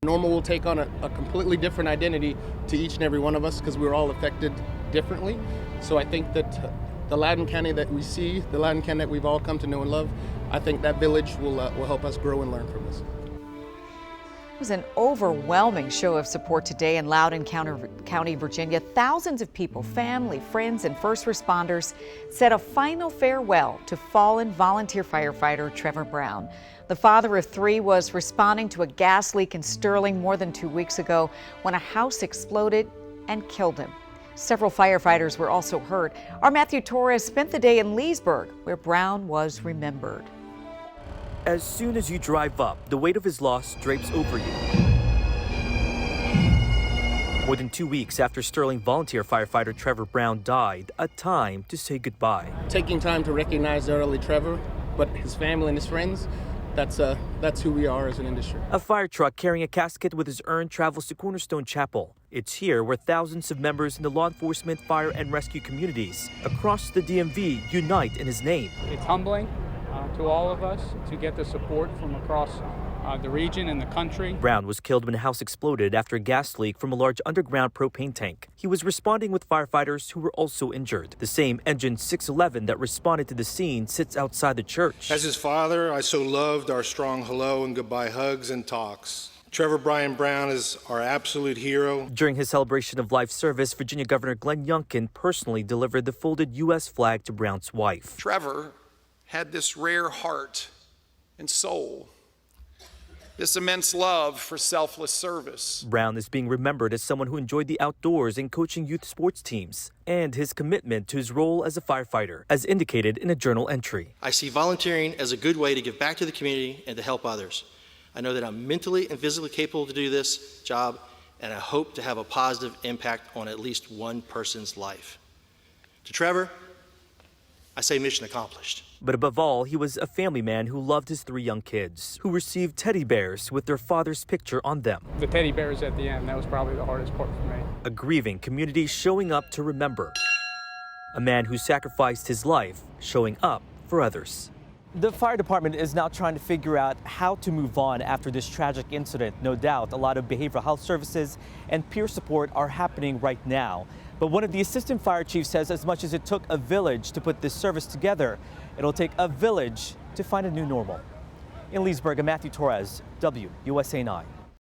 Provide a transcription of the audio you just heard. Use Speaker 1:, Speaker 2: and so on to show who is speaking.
Speaker 1: Norma will take on a completely different identity to each and every one of us because we're all affected differently. So I think that the Loudoun County that we see, the Loudoun County that we've all come to know and love, I think that village will help us grow and learn from this.
Speaker 2: It was an overwhelming show of support today in Loudoun County, Virginia. Thousands of people, family, friends, and first responders said a final farewell to fallen volunteer firefighter Trevor Brown. The father of 3 was responding to a gas leak in Sterling more than 2 weeks ago when a house exploded and killed him. Several firefighters were also hurt. Our Matthew Torres spent the day in Leesburg, where Brown was remembered.
Speaker 3: As soon as you drive up, the weight of his loss drapes over you. More than 2 weeks after Sterling volunteer firefighter Trevor Brown died, a time to say goodbye.
Speaker 1: Taking time to recognize not only Trevor, but his family and his friends, that's who we are as an industry.
Speaker 3: A fire truck carrying a casket with his urn travels to Cornerstone Chapel. It's here where thousands of members in the law enforcement, fire, and rescue communities across the DMV unite in his name.
Speaker 4: It's humbling to all of us to get the support from across the region and the country.
Speaker 3: Brown was killed when a house exploded after a gas leak from a large underground propane tank. He was responding with firefighters who were also injured. The same engine 611 that responded to the scene sits outside the church.
Speaker 5: As his father, I so loved our strong hello and goodbye hugs and talks. Trevor Brian Brown is our absolute hero.
Speaker 3: During his celebration of life service, Virginia Governor Glenn Youngkin personally delivered the folded U.S. flag to Brown's wife.
Speaker 6: Trevor had this rare heart and soul, this immense love for selfless service.
Speaker 3: Brown is being remembered as someone who enjoyed the outdoors and coaching youth sports teams, and his commitment to his role as a firefighter, as indicated in a journal entry.
Speaker 7: I see volunteering as a good way to give back to the community and to help others. I know that I'm mentally and physically capable to do this job, and I hope to have a positive impact on at least one person's life. To Trevor, I say mission accomplished.
Speaker 3: But above all, he was a family man who loved his 3 young kids, who received teddy bears with their father's picture on them.
Speaker 4: The teddy bears at the end, that was probably the hardest part for me.
Speaker 3: A grieving community showing up to remember. A man who sacrificed his life, showing up for others. The fire department is now trying to figure out how to move on after this tragic incident. No doubt, a lot of behavioral health services and peer support are happening right now. But one of the assistant fire chiefs says as much as it took a village to put this service together, it'll take a village to find a new normal. In Leesburg, I'm Matthew Torres, WUSA 9.